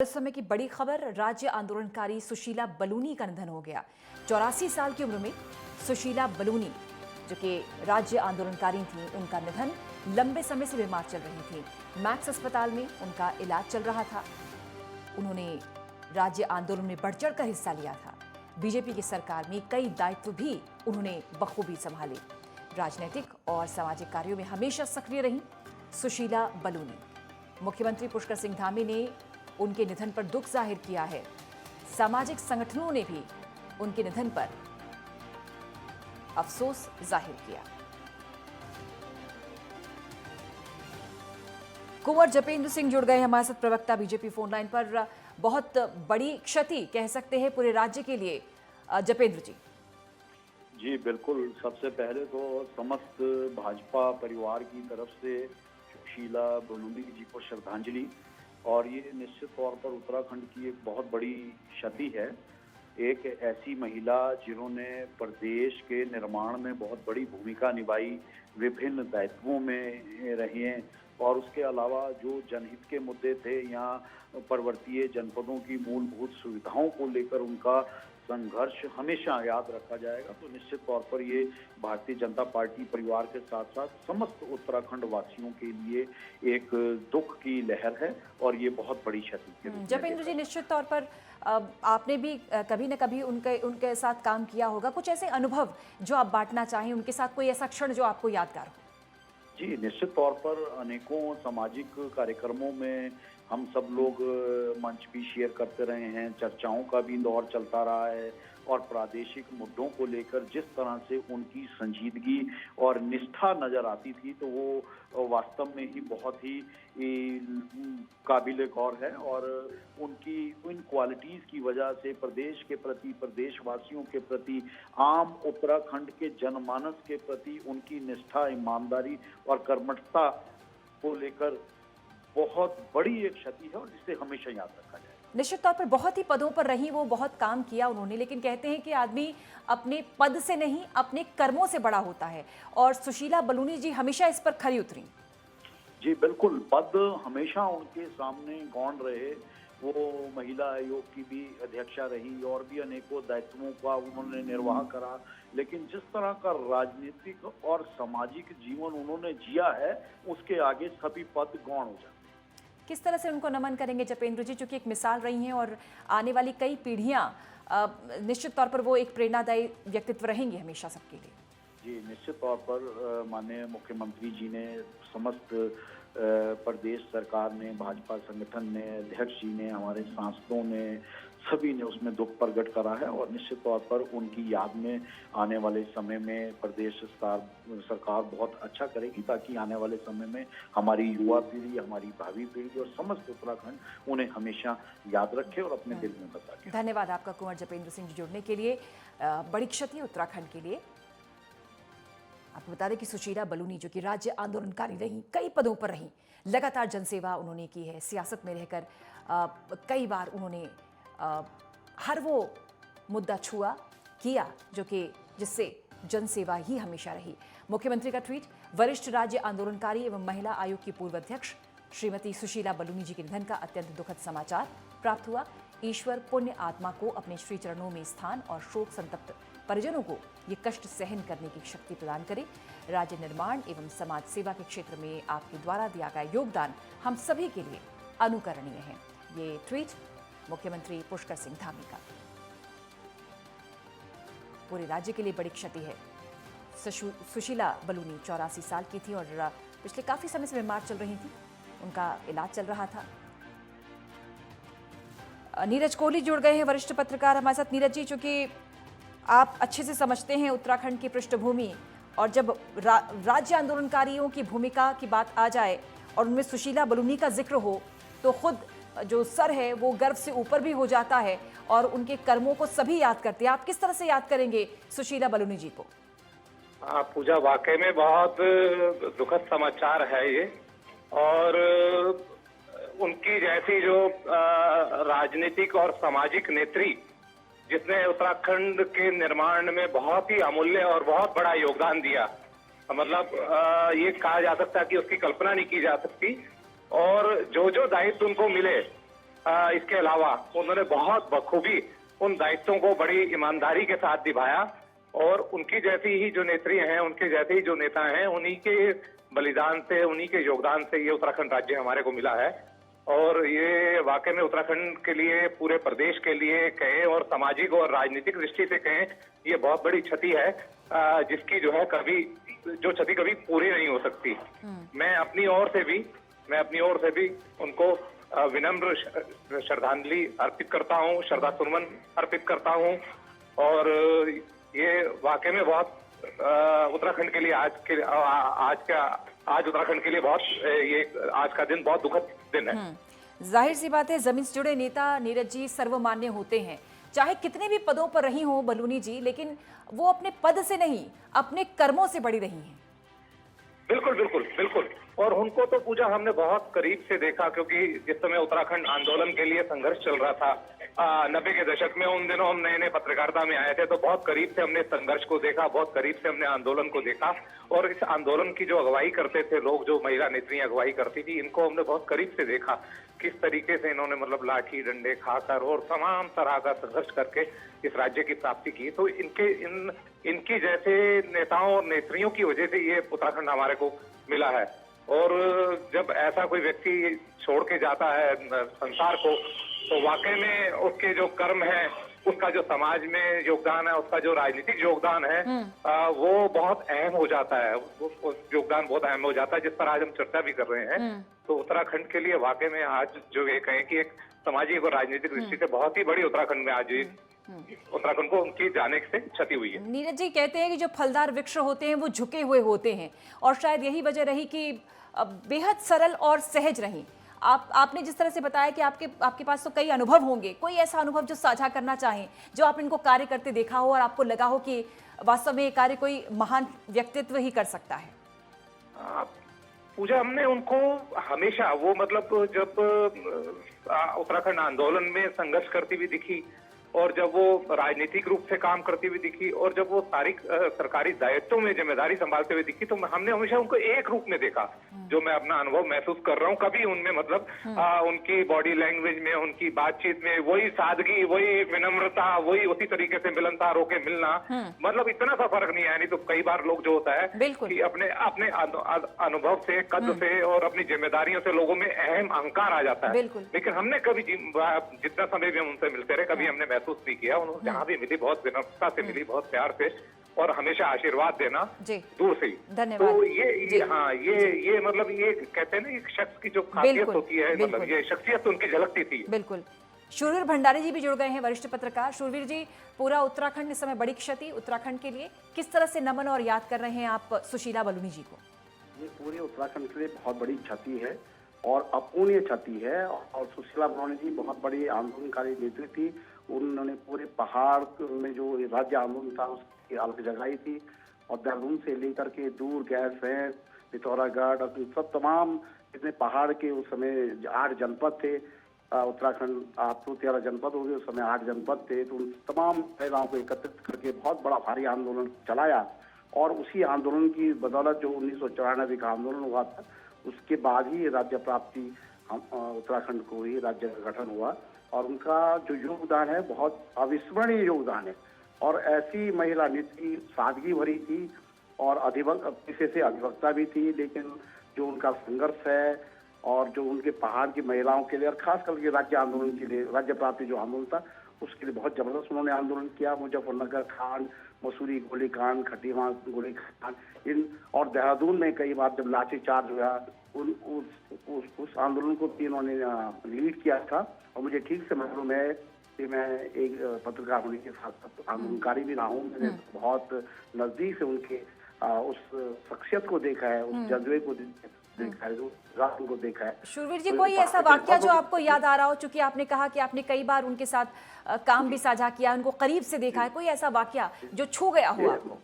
इस समय की बड़ी खबर, राज्य आंदोलनकारी सुशीला बलूनी का निधन हो गया। 84 साल की उम्र में सुशीला बलूनी, जो कि राज्य आंदोलनकारी थी, उनका निधन। लंबे समय से बीमार चल रही थी। मैक्स अस्पताल में उनका इलाज चल रहा था। उन्होंने राज्य आंदोलन में बढ़ चढ़कर हिस्सा लिया था। बीजेपी की सरकार में कई दायित्व भी उन्होंने बखूबी संभाले। राजनीतिक और सामाजिक कार्यों में हमेशा सक्रिय रही सुशीला बलूनी। मुख्यमंत्री पुष्कर सिंह धामी ने उनके निधन पर दुख जाहिर किया है। सामाजिक संगठनों ने भी उनके निधन पर अफसोस जाहिर किया। कुंवर जपेंद्र सिंह जुड़ गए हमारे साथ, प्रवक्ता बीजेपी फोन लाइन पर। बहुत बड़ी क्षति कह सकते हैं पूरे राज्य के लिए, जपेंद्र जी। जी बिल्कुल, सबसे पहले तो समस्त भाजपा परिवार की तरफ से सुशीला बलूनी जी को श्रद्धांजलि। और ये निश्चित तौर पर उत्तराखंड की एक बहुत बड़ी क्षति है। एक ऐसी महिला जिन्होंने प्रदेश के निर्माण में बहुत बड़ी भूमिका निभाई, विभिन्न दायित्वों में रही हैं, और उसके अलावा जो जनहित के मुद्दे थे, यहाँ पर्वतीय जनपदों की मूलभूत सुविधाओं को लेकर उनका संघर्ष हमेशा याद रखा जाएगा। तो निश्चित तौर पर ये भारतीय जनता पार्टी परिवार के साथ साथ समस्त उत्तराखंड वासियों के लिए एक दुख की लहर है, और ये बहुत बड़ी क्षति है। जपेंद्र जी, निश्चित तौर पर आपने भी कभी न कभी उनके साथ काम किया होगा। कुछ ऐसे अनुभव जो आप बांटना चाहें, उनके साथ कोई ऐसा क्षण जो आपको यादगार हो? जी निश्चित तौर पर अनेकों सामाजिक कार्यक्रमों में हम सब लोग मंच भी शेयर करते रहे हैं, चर्चाओं का भी दौर चलता रहा है, और प्रादेशिक मुद्दों को लेकर जिस तरह से उनकी संजीदगी और निष्ठा नजर आती थी, तो वो वास्तव में ही बहुत ही काबिल गौर है। और उनकी इन क्वालिटीज की वजह से प्रदेश के प्रति, प्रदेशवासियों के प्रति, आम उत्तराखंड के जनमानस के प्रति उनकी निष्ठा, ईमानदारी और कर्मठता को लेकर बहुत बड़ी एक क्षति है, और जिसे हमेशा याद रखा जाए। निश्चित तौर पर बहुत ही पदों पर रही, वो बहुत काम किया उन्होंने, लेकिन कहते हैं कि आदमी अपने पद से नहीं अपने कर्मों से बड़ा होता है, और सुशीला बलूनी जी हमेशा इस पर खरी उतरी। जी बिल्कुल, पद हमेशा उनके सामने गौण रहे। वो महिला आयोग की भी अध्यक्षा रही, और भी अनेकों दायित्वों का उन्होंने निर्वाह करा, लेकिन जिस तरह का राजनीतिक और सामाजिक जीवन उन्होंने जिया है, उसके आगे सभी पद गौण हो जाते। किस तरह से उनको नमन करेंगे जपेंद्र जी, चूंकि एक मिसाल रही हैं, और आने वाली कई पीढ़ियां निश्चित तौर पर वो एक प्रेरणादायी व्यक्तित्व रहेंगे हमेशा सबके लिए। जी निश्चित तौर पर माननीय मुख्यमंत्री जी ने, समस्त प्रदेश सरकार ने, भाजपा संगठन ने, अध्यक्ष जी ने, हमारे सांसदों ने, सभी ने उसमें दुख प्रकट करा है। और निश्चित तौर पर उनकी याद में आने वाले समय में प्रदेश सरकार बहुत अच्छा करेगी, ताकि आने वाले समय में हमारी युवा पीढ़ी, हमारी भावी पीढ़ी और समस्त उत्तराखंड उन्हें हमेशा याद रखे और अपने दिल में बसा के। धन्यवाद आपका कुंवर जपेंद्र सिंह जी जुड़ने के लिए। बड़ी क्षति उत्तराखंड के लिए। आपको बता दें कि सुशीला बलूनी, जो कि राज्य आंदोलनकारी रही, कई पदों पर रही, लगातार जनसेवा उन्होंने की है। सियासत में रहकर कई बार उन्होंने हर वो मुद्दा छुआ किया जो कि जिससे जनसेवा ही हमेशा रही। मुख्यमंत्री का ट्वीट, वरिष्ठ राज्य आंदोलनकारी एवं महिला आयोग की पूर्व अध्यक्ष श्रीमती सुशीला बलूनी जी के निधन का अत्यंत दुखद समाचार प्राप्त हुआ। ईश्वर पुण्य आत्मा को अपने श्री चरणों में स्थान और शोक संतप्त परिजनों को ये कष्ट सहन करने की शक्ति प्रदान करे। राज्य निर्माण एवं समाज सेवा के क्षेत्र में आपके द्वारा दिया गया योगदान हम सभी के लिए अनुकरणीय है। ये ट्वीट मुख्यमंत्री पुष्कर सिंह धामी का। पूरे राज्य के लिए बड़ी क्षति है। सुशीला बलूनी 84 साल की थी, और पिछले काफी समय से बीमार चल रही थी। उनका इलाज चल रहा था। नीरज कोहली जुड़ गए हैं, वरिष्ठ पत्रकार हमारे साथ। नीरज जी, चूंकि आप अच्छे से समझते हैं उत्तराखंड की पृष्ठभूमि, और जब राज्य आंदोलनकारियों की भूमिका की बात आ जाए और उनमें सुशीला बलूनी का जिक्र हो, तो खुद जो सर है वो गर्व से ऊपर भी हो जाता है, और उनके कर्मों को सभी याद करते हैं। आप किस तरह से याद करेंगे सुशीला बलूनी जी को? पूजा, वाकई में बहुत दुखद समाचार है ये। और उनकी जैसी जो राजनीतिक और सामाजिक नेत्री, जिसने उत्तराखंड के निर्माण में बहुत ही अमूल्य और बहुत बड़ा योगदान दिया, मतलब ये कहा जा सकता है कि उसकी कल्पना नहीं की जा सकती। और जो जो दायित्व उनको मिले, इसके अलावा उन्होंने बहुत बखूबी उन दायित्वों को बड़ी ईमानदारी के साथ निभाया और उनकी जैसी ही जो नेत्री हैं, उनके जैसे ही जो नेता हैं, उन्हीं के बलिदान से, उन्हीं के योगदान से ये उत्तराखंड राज्य हमारे को मिला है। और ये वाकई में उत्तराखंड के लिए, पूरे प्रदेश के लिए कहें और सामाजिक और राजनीतिक दृष्टि से कहें, ये बहुत बड़ी क्षति है, जिसकी जो है जो क्षति कभी पूरी नहीं हो सकती। मैं अपनी ओर से भी उनको विनम्र श्रद्धांजलि अर्पित करता हूँ, श्रद्धा सुमन अर्पित करता हूँ। और ये वाकई में बहुत उत्तराखंड के लिए आज उत्तराखंड के लिए बहुत ये आज का दिन बहुत दुखद दिन है। जाहिर सी बात है, जमीन से जुड़े नेता नीरज जी सर्वमान्य होते हैं, चाहे कितने भी पदों पर रही हो बलूनी जी, लेकिन वो अपने पद से नहीं, अपने कर्मों से बड़ी रही हैं। बिल्कुल बिल्कुल बिल्कुल। और उनको तो पूजा हमने बहुत करीब से देखा, क्योंकि जिस समय उत्तराखंड आंदोलन के लिए संघर्ष चल रहा था 90 के दशक में, उन दिनों हम नए नए पत्रकारिता में आए थे, तो बहुत करीब से हमने संघर्ष को देखा, बहुत करीब से हमने आंदोलन को देखा। और इस आंदोलन की जो अगुवाई करते थे लोग, जो महिला नेत्रियां अगुवाई करती थी, इनको हमने बहुत करीब से देखा किस तरीके से इन्होंने मतलब लाठी डंडे खाकर और तमाम तरह का संघर्ष करके इस राज्य की प्राप्ति की। तो इनकी जैसे नेताओं और नेत्रियों की वजह से ये उत्तराखंड हमारे को मिला है। और जब ऐसा कोई व्यक्ति छोड़ के जाता है संसार को, तो वाकई में उसके जो कर्म है, उसका जो समाज में योगदान है, उसका जो राजनीतिक योगदान है, वो बहुत अहम हो जाता है। वो योगदान बहुत अहम हो जाता है, जिस पर आज हम चर्चा भी कर रहे हैं। तो उत्तराखंड के लिए वाकई में आज जो ये कहें कि एक सामाजिक और राजनीतिक दृष्टि से बहुत ही बड़ी उत्तराखंड में आज उत्तराखंड को उनकी जाने से क्षति हुई है। नीरज जी कहते हैं कि जो फलदार वृक्ष होते हैं वो झुके हुए होते हैं, और शायद यही वजह रही कि बेहद सरल और सहज रही। आपने जिस तरह से बताया कि आपके पास तो कई अनुभव होंगे, कोई ऐसा अनुभव जो साझा करना चाहें, जो आपने इनको कार्य करते देखा हो और आपको लगा हो कि वास्तव में ये कार्य कोई महान व्यक्तित्व ही कर सकता है? पूजा, हमने उनको हमेशा वो मतलब जब उत्तराखंड आंदोलन में संघर्ष करती हुई दिखी, और जब वो राजनीतिक रूप से काम करती हुई दिखी, और जब वो सारी सरकारी दायित्वों में जिम्मेदारी संभालते हुए दिखी, तो हमने हमेशा उनको एक रूप में देखा, जो मैं अपना अनुभव महसूस कर रहा हूँ। कभी उनमें मतलब उनकी बॉडी लैंग्वेज में, उनकी बातचीत में वही सादगी, वही विनम्रता, वही उसी तरीके से मिलनसार होके मिलना, मतलब इतना सा फर्क नहीं आया। नहीं तो कई बार लोग जो होता है कि अपने अनुभव से, कद से और अपनी जिम्मेदारियों से लोगों में अहम अहंकार आ जाता है। लेकिन हमने कभी जितना समय भी हम उनसे मिलते रहे, कभी हमने महसूस नहीं किया। उन्होंने जहाँ भी मिली बहुत विनम्रता से मिली, बहुत प्यार से, और हमेशा आशीर्वाद देना दूर से ही। धन्यवाद। तो ये मतलब ये कहते हैं ना, एक शख्स की जो खासियत होती है, मतलब ये शख्सियत उनकी झलकती थी। बिल्कुल। शूरवीर भंडारी जी भी जुड़ गए हैं, वरिष्ठ पत्रकार। शूरवीर जी, पूरा उत्तराखंड इस समय बड़ी क्षति उत्तराखंड के लिए, किस तरह से नमन और याद कर रहे हैं आप सुशीला बलूनी जी को? ये पूरे उत्तराखंड के लिए बहुत बड़ी क्षति है और अपूर्णीय क्षति है। और सुशीला बलूनी जी बहुत बड़ी आंदोलनकारी नेत्री थी। उन्होंने पूरे पहाड़ में जो राज्य आंदोलन था उसकी अलग जगाई थी, और देहरादून से लेकर के दूर गैरसैंण, पिथौरागढ़, सब तमाम जितने पहाड़ के उस समय 8 जनपद थे उत्तराखंड, आप तो 13 जनपद हो गए, उस समय 8 जनपद थे। तो उन तमाम महिलाओं को एकत्रित करके बहुत बड़ा भारी आंदोलन चलाया, और उसी आंदोलन की बदौलत जो 1994 का आंदोलन हुआ था, उसके बाद ही राज्य प्राप्ति उत्तराखंड को ही राज्य का गठन हुआ। और उनका जो योगदान है बहुत अविस्मरणीय योगदान है। और ऐसी महिला नेत्री सादगी भरी थी और पेशे से अधिवक्ता भी थी, लेकिन जो उनका संघर्ष है और जो उनके पहाड़ की महिलाओं के लिए और खास करके राज्य आंदोलन के लिए, राज्य प्राप्ति जो आंदोलन था उसके लिए बहुत जबरदस्त उन्होंने आंदोलन किया। मुजफ्फरनगर कांड, मसूरी गोलीकांड, खटीमा गोलीकांड, इन और देहरादून में कई बार जब लाठीचार्ज हुआ, उस आंदोलन को भी इन्होंने लीड किया था। और मुझे ठीक से मालूम है कि मैं एक पत्रकार होने के साथ आंदोलनकारी भी रहा हूँ। मैंने बहुत नजदीक से उनके उस शख्सियत को देखा है, उस जज्बे को देखा है, को देखा है। शूरवीर जी, कोई ऐसा वाकया जो आपको याद आ रहा हो, चूंकि आपने कहा कि आपने कई बार उनके साथ काम भी साझा किया, उनको करीब से देखा है, कोई ऐसा वाकया जो छू गया हो आपको?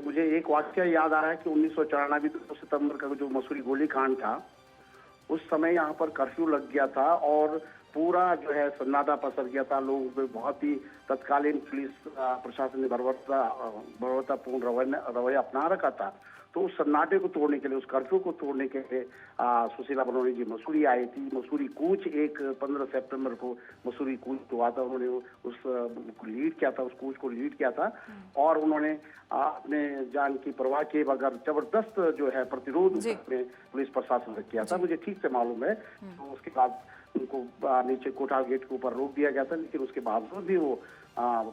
मुझे एक वाकया याद आ रहा है कि 1994 सितंबर का जो मसूरी गोलीकांड था, उस समय यहाँ पर कर्फ्यू लग गया था और पूरा जो है सन्नाटा पसर गया था। लोगों पे बहुत ही तत्कालीन पुलिस प्रशासन ने बर्बरतापूर्ण रवैया अपना रखा था। तो उस सन्नाटे को तोड़ने के लिए, उस कर्फ्यू को तोड़ने के लिए सुशीला बनोनी जी मसूरी आई थी। मसूरी कूच एक 15 सितंबर को मसूरी कूच हुआ था, उन्होंने उस लीड किया था, उस कूच को लीड किया था और उन्होंने अपने जान की परवाह किए बगैर जबरदस्त जो है प्रतिरोध में पुलिस प्रशासन ने किया था, मुझे ठीक से मालूम है। तो उसके बाद उनको नीचे कोटा गेट के ऊपर रोक दिया गया था, लेकिन उसके बावजूद भी वो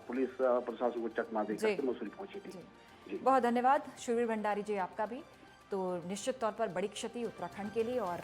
पुलिस प्रशासन को चकमा देकर के मसूरी पहुंची थी। जी। बहुत धन्यवाद शूरवीर भंडारी जी आपका भी। तो निश्चित तौर पर बड़ी क्षति उत्तराखंड के लिए और